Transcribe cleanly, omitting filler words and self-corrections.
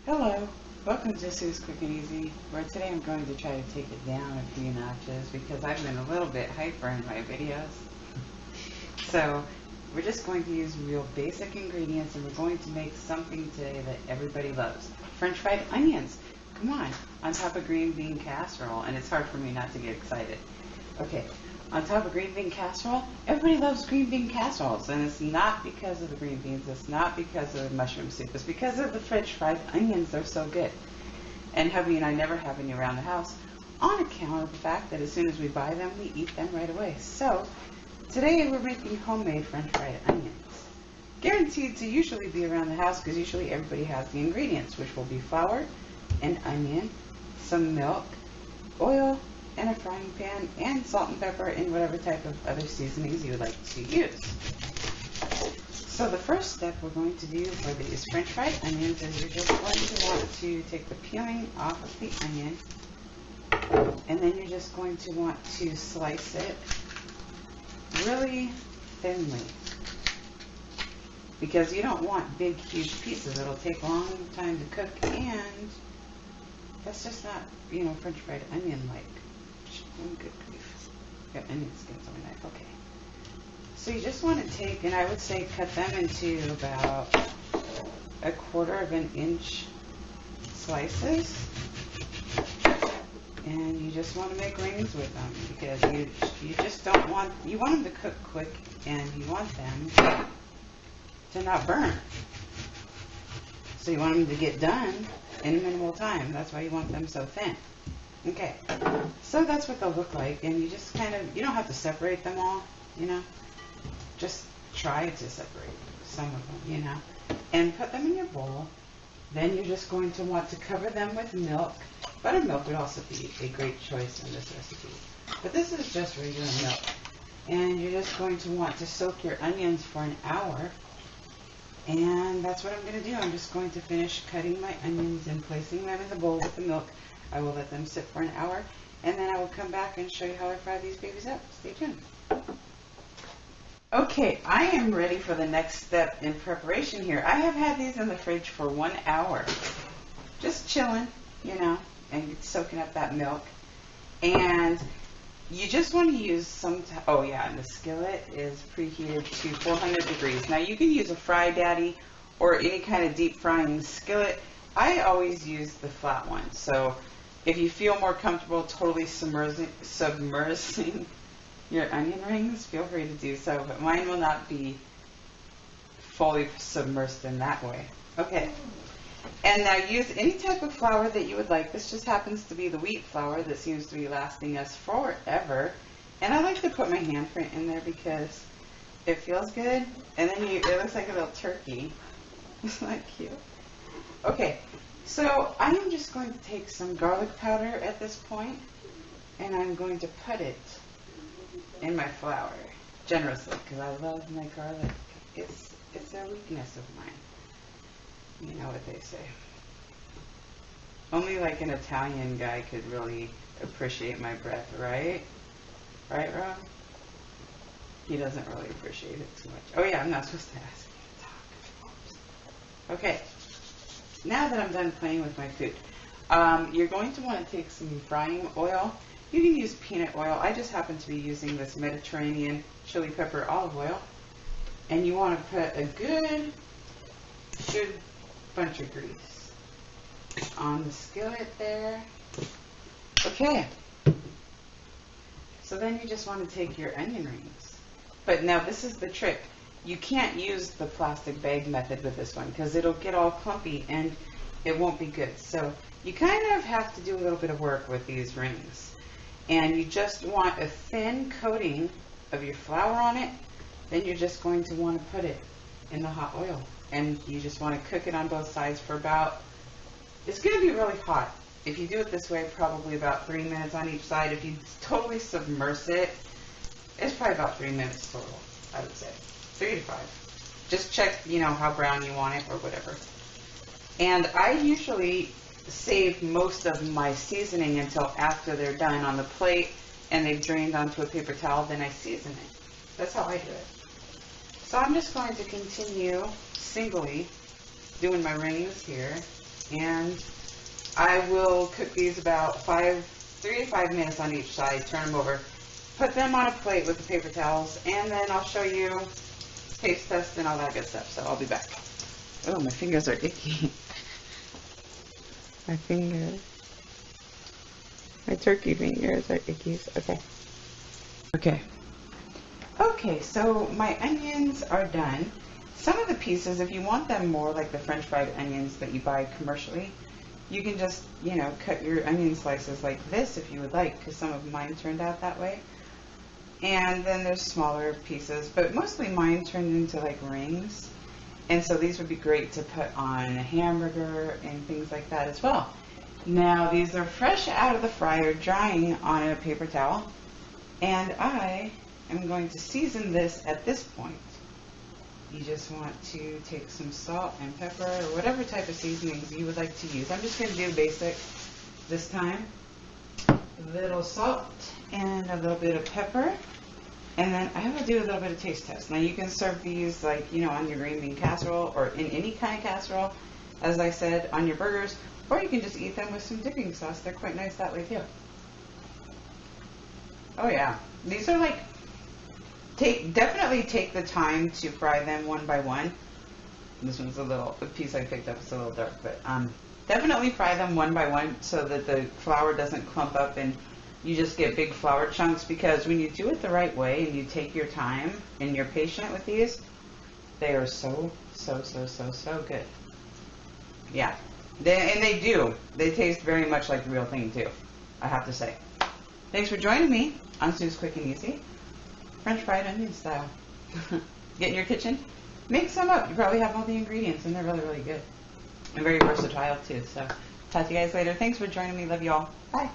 Hello, welcome to Sue's Quick and Easy, where today I'm going to try to take it down a few notches because I've been a little bit hyper in my videos. So we're just going to use real basic ingredients and we're going to make something today that everybody loves. French fried onions. Come on top of green bean casserole, and it's hard for me not to get excited. Okay, on top of green bean casserole, everybody loves green bean casseroles, and it's not because of the green beans, it's not because of the mushroom soup, it's because of the French fried onions. They're so good. And hubby and I never have any around the house on account of the fact that as soon as we buy them, we eat them right away. So today we're making homemade French fried onions. Guaranteed to usually be around the house because usually everybody has the ingredients, which will be flour, an onion, some milk, oil, and a frying pan, and salt and pepper, and whatever type of other seasonings you would like to use. So the first step we're going to do for these French fried onions is you're just going to want to take the peeling off of the onion, and then you're just going to want to slice it really thinly, because you don't want big huge pieces. It'll take a long time to cook, and that's just not, French fried onion like. Oh, good grief. Got onion skins on my knife. Okay. So you just want to take, and I would say cut them into about 1/4 of an inch slices. And you just want to make rings with them because you just don't want, you want them to cook quick and you want them to not burn. So you want them to get done in minimal time. That's why you want them so thin. Okay, so that's what they'll look like, and you just you don't have to separate them all, just try to separate some of them, and put them in your bowl. Then you're just going to want to cover them with milk. Buttermilk would also be a great choice in this recipe, but this is just regular milk. And you're just going to want to soak your onions for an hour, and that's what I'm going to do. I'm just going to finish cutting my onions and placing them in the bowl with the milk. I will let them sit for an hour, and then I will come back and show you how I fry these babies up. Stay tuned. Okay, I am ready for the next step in preparation here. I have had these in the fridge for 1 hour, just chilling, and soaking up that milk. And you just want to use and the skillet is preheated to 400 degrees. Now you can use a Fry Daddy or any kind of deep frying skillet. I always use the flat one. So if you feel more comfortable totally submersing your onion rings, feel free to do so, but mine will not be fully submersed in that way. Okay, and now use any type of flour that you would like. This just happens to be the wheat flour that seems to be lasting us forever, and I like to put my handprint in there because it feels good, and then it looks like a little turkey. Isn't that cute? Okay, so I am just going to take some garlic powder at this point, and I'm going to put it in my flour generously because I love my garlic. It's a weakness of mine. You know what they say. Only like an Italian guy could really appreciate my breath, right? Right, Rob? He doesn't really appreciate it too much. Oh yeah, I'm not supposed to ask you to talk. Okay. Now that I'm done playing with my food, you're going to want to take some frying oil. You can use peanut oil. I just happen to be using this Mediterranean chili pepper olive oil. And you want to put a good bunch of grease on the skillet there. Okay. So then you just want to take your onion rings. But now this is the trick. You can't use the plastic bag method with this one because it'll get all clumpy and it won't be good. So you kind of have to do a little bit of work with these rings. And you just want a thin coating of your flour on it, then you're just going to want to put it in the hot oil. And you just want to cook it on both sides for about, it's going to be really hot. If you do it this way, probably about 3 minutes on each side. If you totally submerge it, it's probably about 3 minutes total, I would say. 3 to 5. Just check, you know, how brown you want it or whatever. And I usually save most of my seasoning until after they're done on the plate and they've drained onto a paper towel, then I season it. That's how I do it. So I'm just going to continue singly doing my rings here, and I will cook these about 3 to 5 minutes on each side, turn them over, put them on a plate with the paper towels, and then I'll show you taste test and all that good stuff. So I'll be back. Oh, my fingers are icky. My fingers. My turkey fingers are ickies. Okay. Okay, so my onions are done. Some of the pieces, if you want them more like the French fried onions that you buy commercially, you can just, you know, cut your onion slices like this if you would like, because some of mine turned out that way. And then there's smaller pieces, but mostly mine turned into like rings. And so these would be great to put on a hamburger and things like that as well. Now these are fresh out of the fryer, drying on a paper towel. And I am going to season this at this point. You just want to take some salt and pepper or whatever type of seasonings you would like to use. I'm just going to do basic this time. A little salt and a little bit of pepper. And then I will do a little bit of taste test. Now you can serve these like, you know, on your green bean casserole or in any kind of casserole, as I said, on your burgers, or you can just eat them with some dipping sauce. They're quite nice that way too. Oh yeah, these are like, definitely take the time to fry them one by one. This one's the piece I picked up is a little dark, but definitely fry them one by one so that the flour doesn't clump up and you just get big flour chunks, because when you do it the right way and you take your time and you're patient with these, they are so good. Yeah, they do. They taste very much like the real thing too, I have to say. Thanks for joining me on Sue's Quick and Easy, French fried onion style. Get in your kitchen, make some up. You probably have all the ingredients and they're really good. And very versatile too. So talk to you guys later. Thanks for joining me. Love you all. Bye.